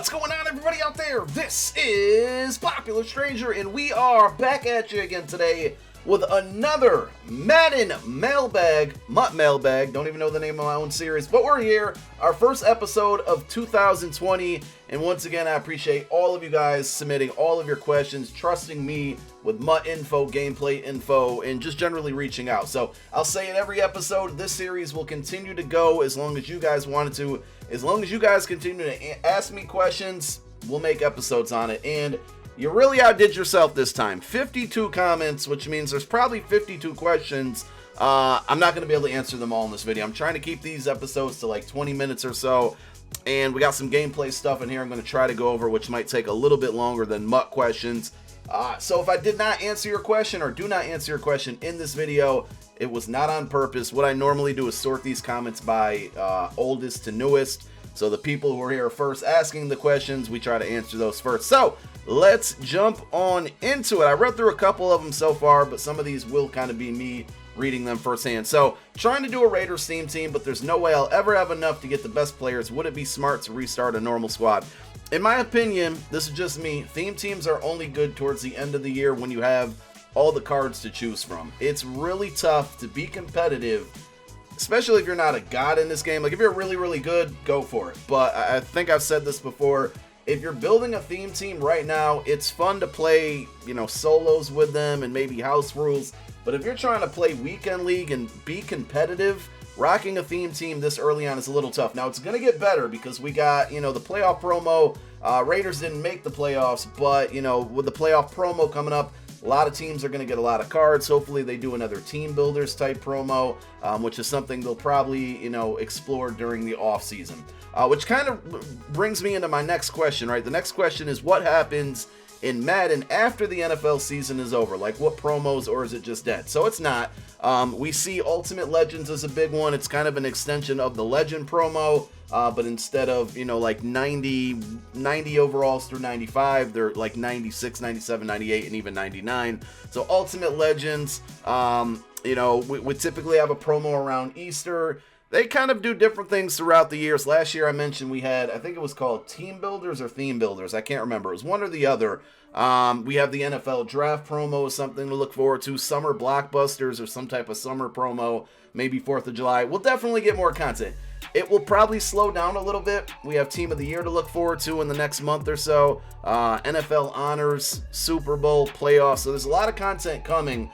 What's going on, everybody out there? This is Popular Stranger, and we are back at you again today with another Madden Mailbag, MUT Mailbag. Don't even know the name of my own series, but we're here, our first episode of 2020, and once again, I appreciate all of you guys submitting all of your questions, trusting me with MUT info, gameplay info, and just generally reaching out. So I'll say it every episode, this series will continue to go as long as you guys want it to. As long as you guys continue to ask me questions, we'll make episodes on it. And you really outdid yourself this time. 52 comments, which means there's probably 52 questions. I'm not going to be able to answer them all in this video. I'm trying to keep these episodes to like 20 minutes or so. And we got some gameplay stuff in here I'm going to try to go over, which might take a little bit longer than MUT questions. So if I did not answer your question or do not answer your question in this video, it was not on purpose. What I normally do is sort these comments by oldest to newest. So the people who are here first asking the questions, we try to answer those first. So let's jump on into it. I read through a couple of them so far, but some of these will kind of be me reading them firsthand. So trying to do a Raiders theme team, but there's no way I'll ever have enough to get the best players. Would it be smart to restart a normal squad? In my opinion, this is just me, theme teams are only good towards the end of the year when you have all the cards to choose from. It's really tough to be competitive, especially if you're not a god in this game. Like, if you're really, really good, go for it. But I think I've said this before. If you're building a theme team right now, it's fun to play, you know, solos with them and maybe house rules. But if you're trying to play weekend league and be competitive, rocking a theme team this early on is a little tough. Now, it's going to get better because we got, you know, the playoff promo. Raiders didn't make the playoffs, but, you know, with the playoff promo coming up, a lot of teams are going to get a lot of cards. Hopefully they do another team builders type promo, which is something they'll probably, you know, explore during the off season. Which kind of brings me into my next question, right? The next question is, what happens in Madden after the NFL season is over? Like, what promos, or is it just dead? So it's not. We see Ultimate Legends as a big one. It's kind of an extension of the Legend promo. But instead of, you know, like 90 overalls through 95, they're like 96, 97, 98, and even 99. So Ultimate Legends, you know, we typically have a promo around Easter. They kind of do different things throughout the years. Last year I mentioned we had, I think it was called Team Builders or Theme Builders. I can't remember. It was one or the other. We have the NFL Draft promo, something to look forward to. Summer Blockbusters or some type of summer promo, maybe 4th of July. We'll definitely get more content. It will probably slow down a little bit. We have Team of the Year to look forward to in the next month or so. NFL Honors, Super Bowl, playoffs. So there's a lot of content coming.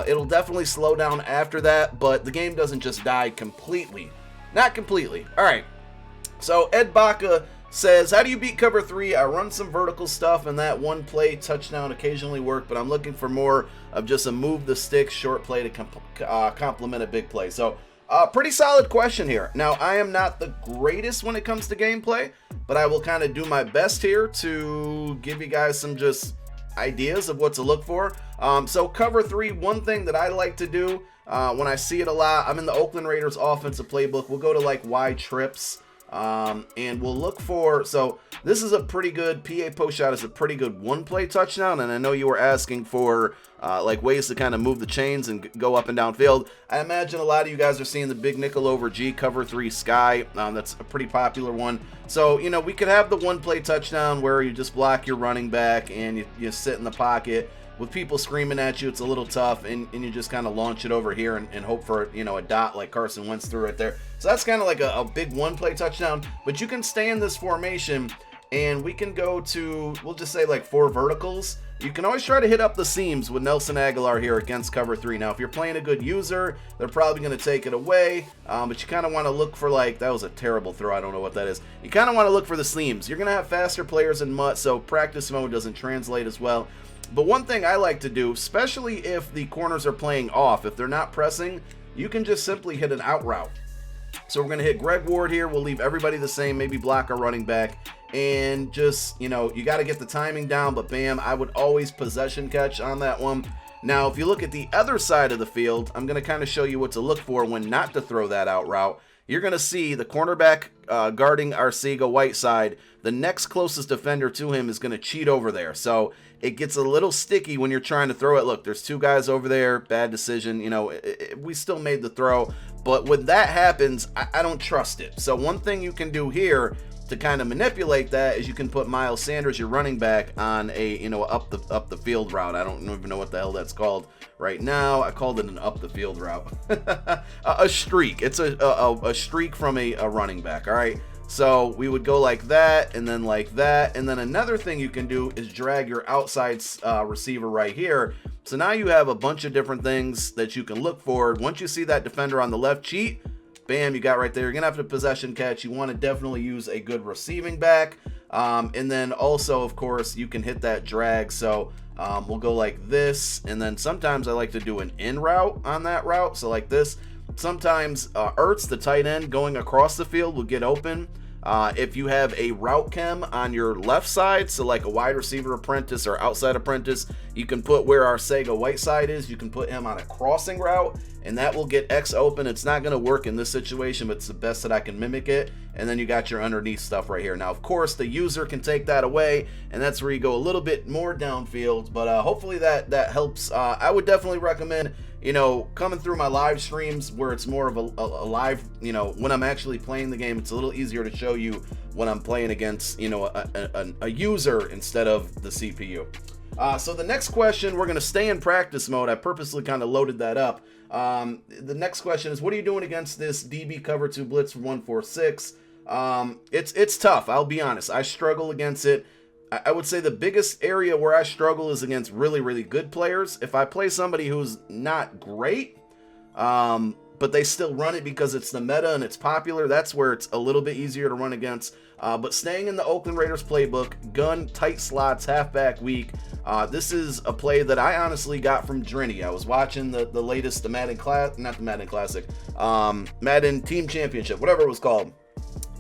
It'll definitely slow down after that, but the game doesn't just die completely. Not completely. All right. So Ed Baca says, how do you beat cover 3? I run some vertical stuff, and that one play touchdown occasionally work, but I'm looking for more of just a move the stick short play to complement a big play. So pretty solid question here. Now, I am not the greatest when it comes to gameplay, but I will kind of do my best here to give you guys some just ideas of what to look for. So cover 3, one thing that I like to do when I see it a lot, I'm in the Oakland Raiders offensive playbook. We'll go to like Y trips. And we'll look for, so this is a pretty good, PA post shot is a pretty good one play touchdown, and I know you were asking for like ways to kind of move the chains and go up and down field. I imagine a lot of you guys are seeing the big nickel over G cover 3 sky. That's a pretty popular one. So, you know, we could have the one play touchdown where you just block your running back and you sit in the pocket. With people screaming at you, it's a little tough, and you just kind of launch it over here and hope for, you know, a dot like Carson Wentz threw right there. So that's kind of like a big one-play touchdown. But you can stay in this formation, and we can go to, we'll just say like 4 verticals. You can always try to hit up the seams with Nelson Aguilar here against cover 3. Now, if you're playing a good user, they're probably going to take it away, but you kind of want to look for, like, that was a terrible throw. I don't know what that is. You kind of want to look for the seams. You're going to have faster players in MUT, so practice mode doesn't translate as well. But one thing I like to do, especially if the corners are playing off, if they're not pressing, you can just simply hit an out route. So we're going to hit Greg Ward here. We'll leave everybody the same, maybe block our running back. And just, you know, you got to get the timing down, but bam, I would always possession catch on that one. Now, if you look at the other side of the field, I'm going to kind of show you what to look for when not to throw that out route. You're going to see the cornerback guarding Arcega Whiteside. The next closest defender to him is going to cheat over there. So it gets a little sticky when you're trying to throw it. Look, there's 2 guys over there. Bad decision. You know, we still made the throw. But when that happens, I don't trust it. So one thing you can do here to kind of manipulate that is you can put Miles Sanders, your running back, on a, you know, up the field route. I don't even know what the hell that's called right now. I called it an up the field route. A streak. It's a streak from a running back. All right. So we would go like that, and then like that, and then another thing you can do is drag your outside receiver right here. So now you have a bunch of different things that you can look for. Once you see that defender on the left cheat, bam, you got right there. You're gonna have to possession catch. You want to definitely use a good receiving back, and then also, of course, you can hit that drag. So we'll go like this, and then sometimes I like to do an in route on that route. So like this. Sometimes Ertz, the tight end, going across the field will get open. If you have a route chem on your left side, so like a wide receiver apprentice or outside apprentice, you can put where our Sega Whiteside is, you can put him on a crossing route, and that will get X open. It's not going to work in this situation, but it's the best that I can mimic it. And then you got your underneath stuff right here. Now, of course, the user can take that away, and that's where you go a little bit more downfield, but hopefully that helps. I would definitely recommend, you know, coming through my live streams where it's more of a live, you know, when I'm actually playing the game, it's a little easier to show you when I'm playing against, you know, a user instead of the CPU. So the next question, we're going to stay in practice mode. I purposely kind of loaded that up. The next question is, what are you doing against this DB cover 2 blitz from 146? It's tough. I'll be honest. I struggle against it. I would say the biggest area where I struggle is against really, really good players. If I play somebody who's not great, but they still run it because it's the meta and it's popular, that's where it's a little bit easier to run against. But staying in the Oakland Raiders playbook, gun, tight slots, halfback weak. This is a play that I honestly got from Drini. I was watching the latest, the Madden class, not the Madden Classic, Madden Team Championship, whatever it was called.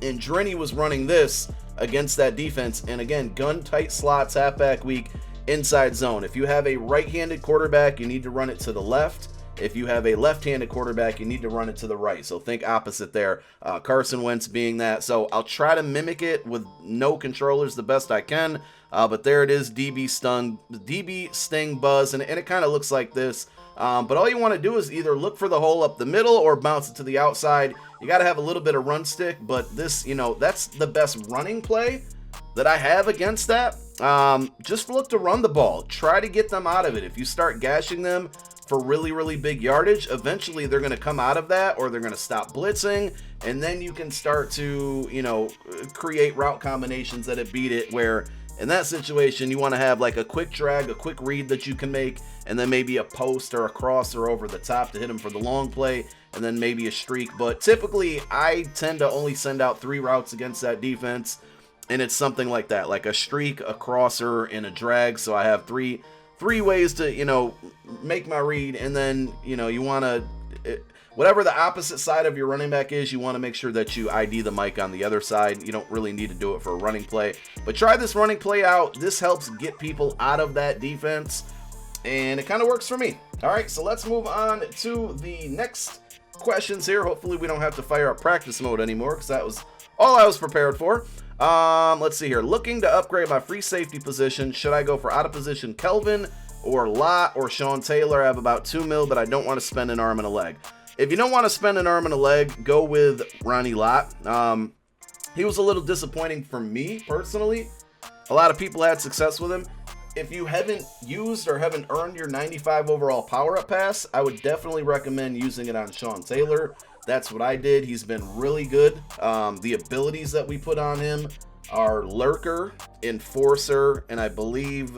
And Drini was running this against that defense, and again, gun, tight slots, halfback weak, inside zone. If you have a right-handed quarterback, you need to run it to the left. If you have a left-handed quarterback, you need to run it to the right. So think opposite there. Carson Wentz being that. So I'll try to mimic it with no controllers the best I can. But there it is, DB sting buzz, and it kind of looks like this. But all you want to do is either look for the hole up the middle or bounce it to the outside. You got to have a little bit of run stick, but this, you know, that's the best running play that I have against that. Just look to run the ball. Try to get them out of it. If you start gashing them for really, really big yardage, eventually they're going to come out of that, or they're going to stop blitzing, and then you can start to, you know, create route combinations that beat it, where in that situation, you want to have like a quick drag, a quick read that you can make, and then maybe a post or a crosser over the top to hit them for the long play, and then maybe a streak. But typically, I tend to only send out 3 routes against that defense, and it's something like that, like a streak, a crosser, and a drag. So I have three ways to, you know, make my read, and then, you know, you want to, whatever the opposite side of your running back is, you want to make sure that you ID the mic on the other side. You don't really need to do it for a running play, but try this running play out. This helps get people out of that defense, and it kind of works for me. All right, so let's move on to the next questions here. Hopefully we don't have to fire up practice mode anymore, because that was all I was prepared for. Let's see here. Looking to upgrade my free safety position. Should I go for out of position Kelvin or Lott or Sean Taylor? I have about $2 million, but I don't want to spend an arm and a leg. If you don't want to spend an arm and a leg, go with Ronnie Lott. He was a little disappointing for me personally. A lot of people had success with him. If you haven't used or haven't earned your 95 overall power-up pass, I would definitely recommend using it on Sean Taylor. That's what I did. He's been really good. The abilities that we put on him are Lurker, Enforcer, and I believe,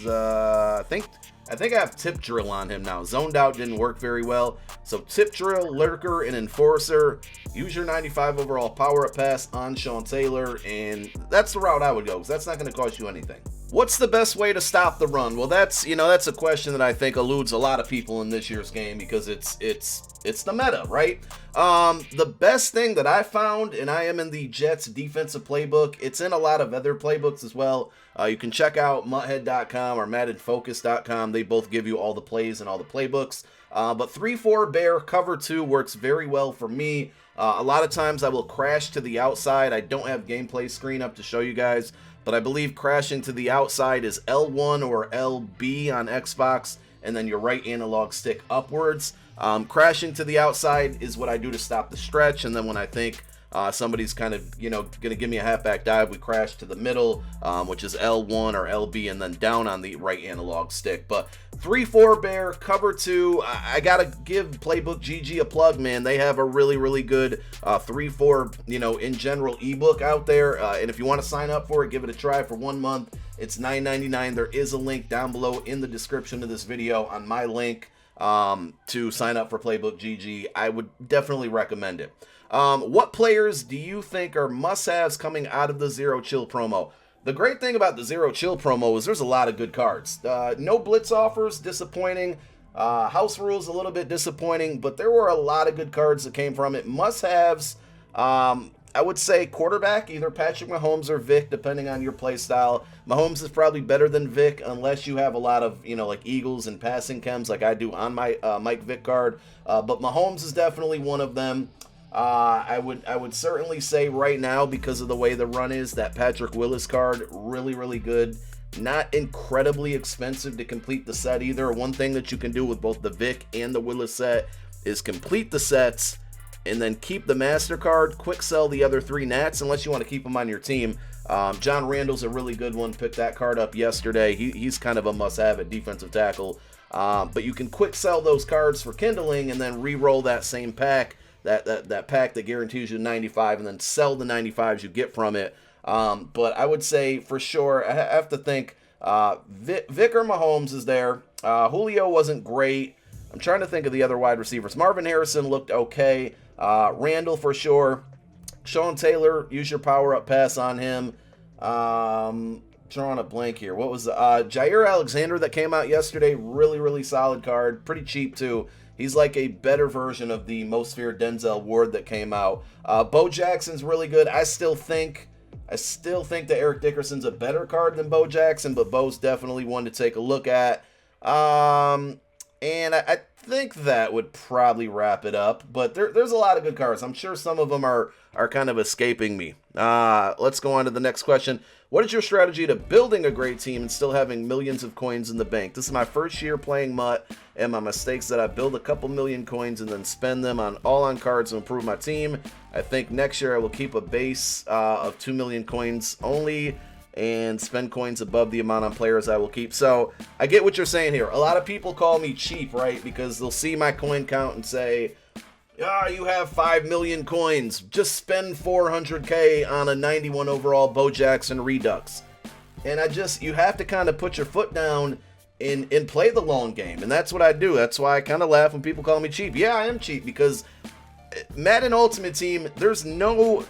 I think I have Tip Drill on him now. Zoned Out didn't work very well. So Tip Drill, Lurker, and Enforcer. Use your 95 overall power-up pass on Sean Taylor, and that's the route I would go, because that's not going to cost you anything. What's the best way to stop the run? Well, that's a question that I think eludes a lot of people in this year's game, because it's the meta, right? The best thing that I found, and I am in the Jets defensive playbook, it's in a lot of other playbooks as well. You can check out muthead.com or maddenfocus.com. They both give you all the plays and all the playbooks. But 3-4 bear cover 2 works very well for me. A lot of times I will crash to the outside. I don't have gameplay screen up to show you guys, but I believe crashing to the outside is L1 or LB on Xbox, and then your right analog stick upwards. Crashing to the outside is what I do to stop the stretch, and then when I think somebody's kind of, going to give me a halfback dive. We crash to the middle, which is L1 or LB, and then down on the right analog stick. But 3-4 bear, cover 2. I got to give Playbook GG a plug, man. They have a really, really good 3-4, in general ebook out there. And if you want to sign up for it, give it a try for 1 month. It's $9.99. There is a link down below in the description of this video on my link to sign up for Playbook GG. I would definitely recommend it. What players do you think are must-haves coming out of the Zero Chill promo? The great thing about the Zero Chill promo is there's a lot of good cards. No blitz offers, disappointing. House rules, a little bit disappointing, but there were a lot of good cards that came from it. Must-haves, I would say quarterback, either Patrick Mahomes or Vic, depending on your play style. Mahomes is probably better than Vic unless you have a lot of, like Eagles and passing chems like I do on my Mike Vick card. But Mahomes is definitely one of them. I would certainly say right now, because of the way the run is, that Patrick Willis card, really, really good. Not incredibly expensive to complete the set either. One thing that you can do with both the Vic and the Willis set is complete the sets and then keep the MasterCard, quick sell the other 3 Nats, unless you want to keep them on your team. John Randall's a really good one. Picked that card up yesterday. He's kind of a must-have at defensive tackle. But you can quick sell those cards for kindling and then re-roll that same pack, that pack that guarantees you 95, and then sell the 95s you get from it. But I would say for sure, I have to think Vic or Mahomes is there. Julio wasn't great. I'm trying to think of the other wide receivers. Marvin Harrison looked okay. Randall for sure. Sean Taylor, use your power-up pass on him. Drawing a blank here. What was Jair Alexander that came out yesterday? Really, really solid card. Pretty cheap too. He's like a better version of the most feared Denzel Ward that came out. Bo Jackson's really good. I still think that Eric Dickerson's a better card than Bo Jackson, but Bo's definitely one to take a look at. And I think that would probably wrap it up. But there's a lot of good cards. I'm sure some of them are kind of escaping me. Let's go on to the next question. What is your strategy to building a great team and still having millions of coins in the bank? This is my first year playing MUT, and my mistakes that I build a couple million coins and then spend them on cards to improve my team. I think next year I will keep a base of 2 million coins only and spend coins above the amount on players I will keep. So I get what you're saying here. A lot of people call me cheap, right? Because they'll see my coin count and say, you have 5 million coins. Just spend 400K on a 91 overall Bo Jackson Redux. And you have to kind of put your foot down and play the long game. And that's what I do. That's why I kind of laugh when people call me cheap. Yeah, I am cheap because Madden Ultimate Team, there's no...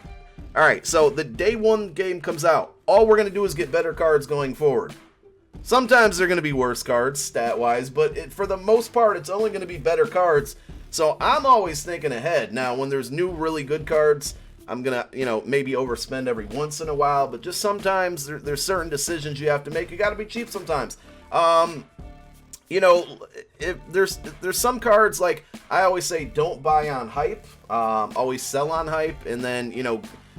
All right, so the day 1 game comes out. All we're going to do is get better cards going forward. Sometimes they're going to be worse cards, stat-wise, but for the most part, it's only going to be better cards. So I'm always thinking ahead. Now, when there's new really good cards, I'm going to, maybe overspend every once in a while, but just sometimes there's certain decisions you have to make. You got to be cheap sometimes. If there's some cards, like I always say, don't buy on hype. Always sell on hype, and then,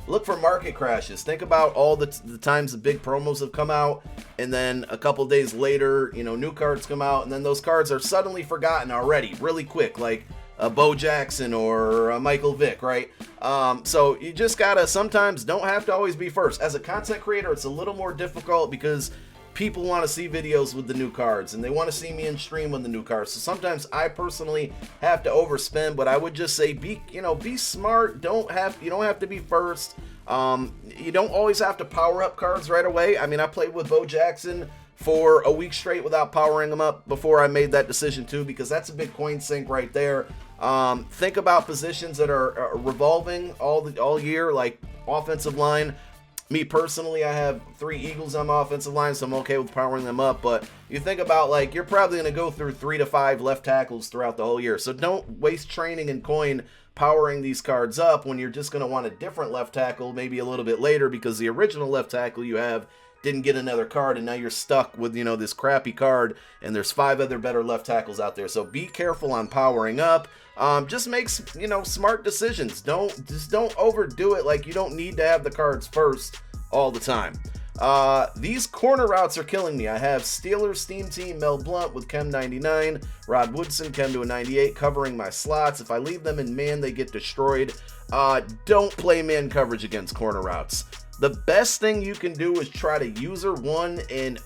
look for market crashes. Think about all the times the big promos have come out, and then a couple days later, new cards come out, and then those cards are suddenly forgotten already, really quick, like a Bo Jackson or a Michael Vick, right? So you just gotta sometimes don't have to always be first. As a content creator, it's a little more difficult because people want to see videos with the new cards, and they want to see me in stream with the new cards. So sometimes I personally have to overspend, but I would just say be smart. You don't have to be first. You don't always have to power up cards right away. I mean, I played with Bo Jackson for a week straight without powering him up before I made that decision too, because that's a big coin sink right there. Think about positions that are revolving all year, like offensive line. Me personally, I have 3 Eagles on my offensive line, so I'm okay with powering them up. But you think about, like, you're probably going to go through 3 to 5 left tackles throughout the whole year. So don't waste training and coin powering these cards up when you're just going to want a different left tackle maybe a little bit later because the original left tackle you have didn't get another card, and now you're stuck with, this crappy card, and there's 5 other better left tackles out there. So be careful on powering up. Just make, smart decisions. Don't overdo it. Like, you don't need to have the cards first all the time. These corner routes are killing me. I have Steelers Steam Team, Mel Blount with Chem 99, Rod Woodson, Chem to a 98, covering my slots. If I leave them in man, they get destroyed. Don't play man coverage against corner routes. The best thing you can do is try to user one, and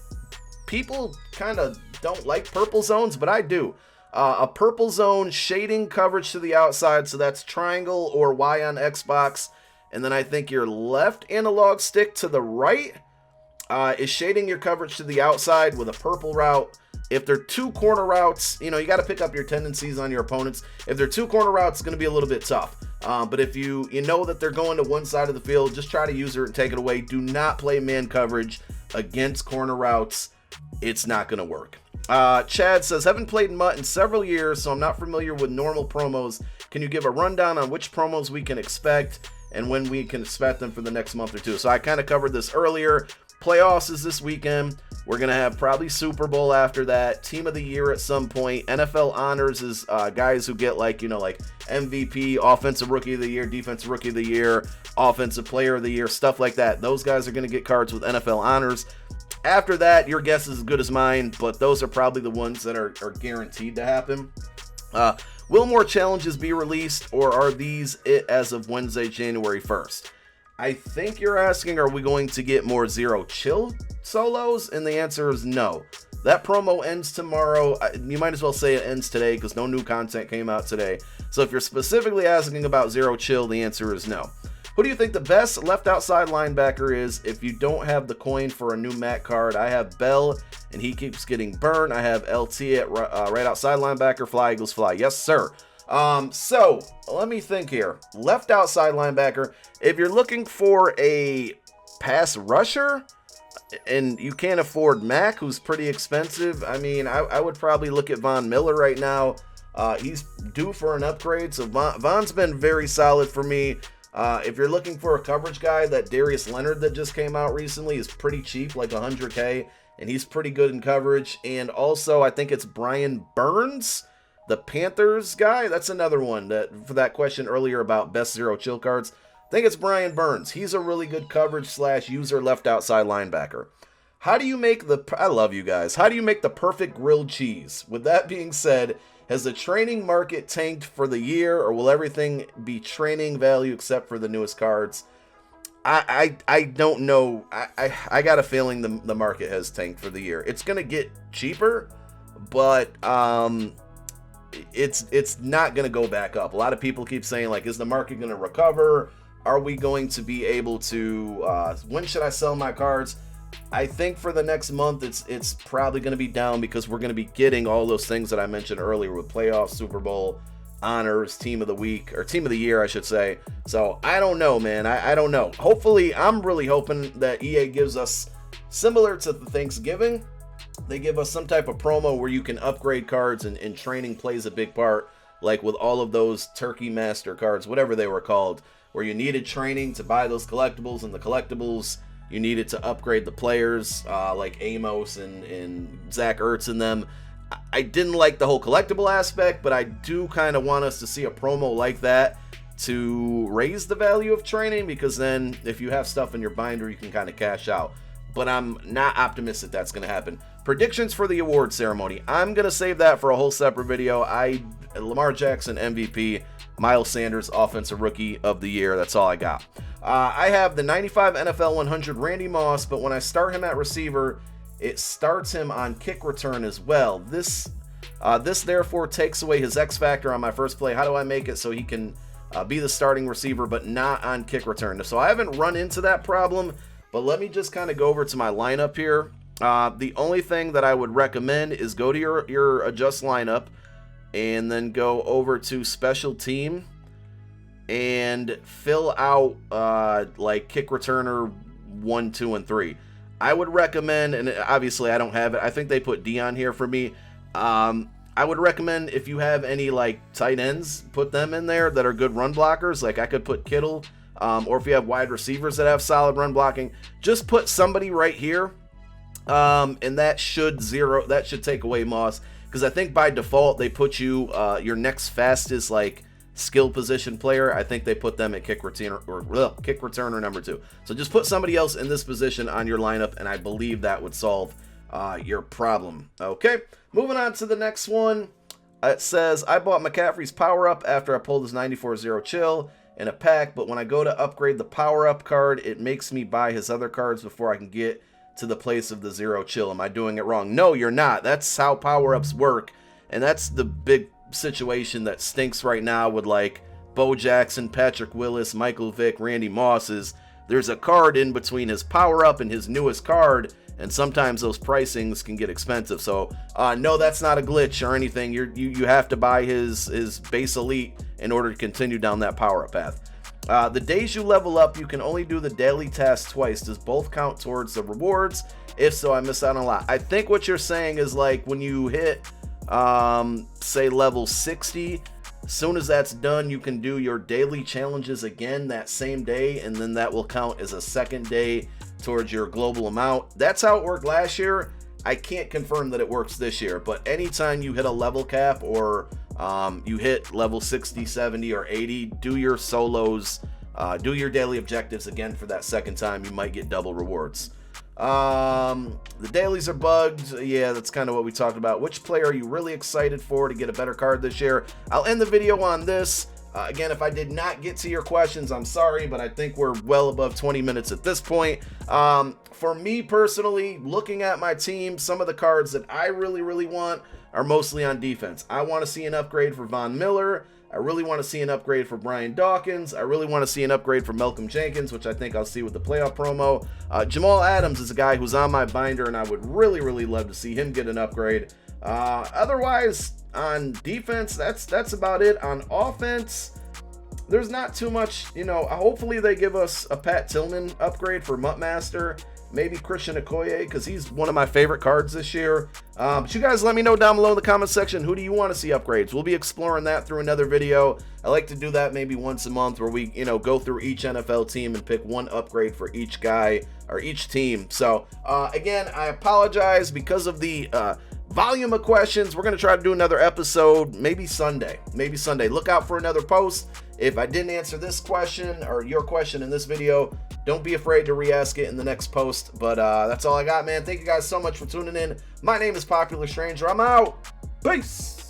people kind of don't like purple zones, but I do. A purple zone shading coverage to the outside, so that's triangle or Y on Xbox, and then I think your left analog stick to the right is shading your coverage to the outside with a purple route. If they're two corner routes, you got to pick up your tendencies on your opponents. If they're two corner routes, it's going to be a little bit tough. But if you know that they're going to one side of the field, just try to use it and take it away. Do not play man coverage against corner routes. It's not going to work. Chad says, haven't played MUT in several years, so I'm not familiar with normal promos. Can you give a rundown on which promos we can expect and when we can expect them for the next month or two? So I kind of covered this earlier. Playoffs is this weekend. We're going to have probably Super Bowl after that. Team of the year at some point. NFL honors is guys who get like MVP, Offensive Rookie of the Year, Defensive Rookie of the Year, Offensive Player of the Year, stuff like that. Those guys are going to get cards with NFL honors. After that, your guess is as good as mine, but those are probably the ones that are guaranteed to happen. Will more challenges be released, or are these it as of Wednesday, January 1st? I think you're asking, are we going to get more Zero Chill solos? And the answer is no. That promo ends tomorrow. You might as well say it ends today because no new content came out today. So if you're specifically asking about Zero Chill, the answer is no. Who do you think the best left outside linebacker is if you don't have the coin for a new Matt card? I have Bell, and he keeps getting burned. I have LT at right outside linebacker. Fly, Eagles, fly. Yes, sir. So let me think here. Left outside linebacker. If you're looking for a pass rusher and you can't afford Mac, who's pretty expensive, I mean, I would probably look at Von Miller right now. He's due for an upgrade. So Von's been very solid for me. If you're looking for a coverage guy, that Darius Leonard that just came out recently is pretty cheap, like $100K, and he's pretty good in coverage. And also, I think it's Brian Burns, the Panthers guy. That's another one that for that question earlier about best Zero Chill cards. I think it's Brian Burns. He's a really good coverage / user left outside linebacker. How do you make I love you guys. How do you make the perfect grilled cheese? With that being said, has the training market tanked for the year, or will everything be training value except for the newest cards? I don't know. I got a feeling the market has tanked for the year. It's going to get cheaper, but it's not going to go back up. A lot of people keep saying, like, is the market going to recover? Are we going to be able to, when should I sell my cards? I think for the next month, it's probably going to be down because we're going to be getting all those things that I mentioned earlier with playoffs, Super Bowl, honors, team of the week, or team of the year, I should say. So I don't know, man. I don't know. Hopefully, I'm really hoping that EA gives us, similar to the Thanksgiving, they give us some type of promo where you can upgrade cards and training plays a big part, like with all of those Turkey Master cards, whatever they were called, where you needed training to buy those collectibles, and the collectibles you needed to upgrade the players, like Amos and Zach Ertz and them. I didn't like the whole collectible aspect, but I do kind of want us to see a promo like that to raise the value of training, because then if you have stuff in your binder, you can kind of cash out. But I'm not optimistic that's going to happen. Predictions for the award ceremony. I'm going to save that for a whole separate video. Lamar Jackson, MVP. Miles Sanders, Offensive Rookie of the Year. That's all I got. I have the 95 NFL 100 Randy Moss, but when I start him at receiver, it starts him on kick return as well. This therefore takes away his X factor on my first play. How do I make it so he can be the starting receiver but not on kick return? So I haven't run into that problem, but let me just kind of go over to my lineup here. The only thing that I would recommend is go to your adjust lineup and then go over to special team and fill out like kick returner 1, 2, and 3. I would recommend, and obviously I don't have it, I think they put D on here for me. I would recommend if you have any like tight ends, put them in there that are good run blockers. Like I could put Kittle, or if you have wide receivers that have solid run blocking, just put somebody right here, and that should take away Moss. Because I think by default they put you your next fastest like skill position player, I think they put them at kick returner or kick returner number 2. So just put somebody else in this position on your lineup, and I believe that would solve your problem. Okay, moving on to the next one. It says, I bought McCaffrey's power-up after I pulled his 94-0 chill in a pack, but when I go to upgrade the power-up card, it makes me buy his other cards before I can get to the place of the 0 chill. Am I doing it wrong? No, you're not. That's how power-ups work, and that's the big situation that stinks right now with like Bo Jackson, Patrick Willis, Michael Vick, Randy Moss. Is there's a card in between his power-up and his newest card, and sometimes those pricings can get expensive. So no, that's not a glitch or anything. You have to buy his base elite in order to continue down that power-up path. The days you level up, you can only do the daily task twice. Does both count towards the rewards? If so, I miss out on a lot. I think what you're saying is like when you hit say level 60, as soon as that's done, you can do your daily challenges again that same day, and then that will count as a second day towards your global amount. That's how it worked last year. I can't confirm that it works this year, but anytime you hit a level cap or you hit level 60, 70, or 80, do your solos, do your daily objectives again for that second time. You might get double rewards. The dailies are bugged. Yeah, that's kind of what we talked about. Which player are you really excited for to get a better card this year? I'll end the video on this. Again, if I did not get to your questions, I'm sorry, but I think we're well above 20 minutes at this point. For me personally, looking at my team, some of the cards that I really want are mostly on defense. I want to see an upgrade for Von Miller. I really want to see an upgrade for Brian Dawkins. I really want to see an upgrade for Malcolm Jenkins, which I think I'll see with the playoff promo. Jamal Adams is a guy who's on my binder, and I would really love to see him get an upgrade. Otherwise, on defense, that's about it. On offense, there's not too much, hopefully they give us a Pat Tillman upgrade for MUT Master. Maybe Christian Okoye, because he's one of my favorite cards this year. But you guys let me know down below in the comment section, who do you want to see upgrades? We'll be exploring that through another video. I like to do that maybe once a month where we, go through each NFL team and pick one upgrade for each guy or each team. So, again, I apologize because of the volume of questions. We're going to try to do another episode maybe Sunday. Look out for another post. If I didn't answer this question or your question in this video, don't be afraid to re-ask it in the next post. But that's all I got, man. Thank you guys so much for tuning in. My name is Popular Stranger. I'm out. Peace.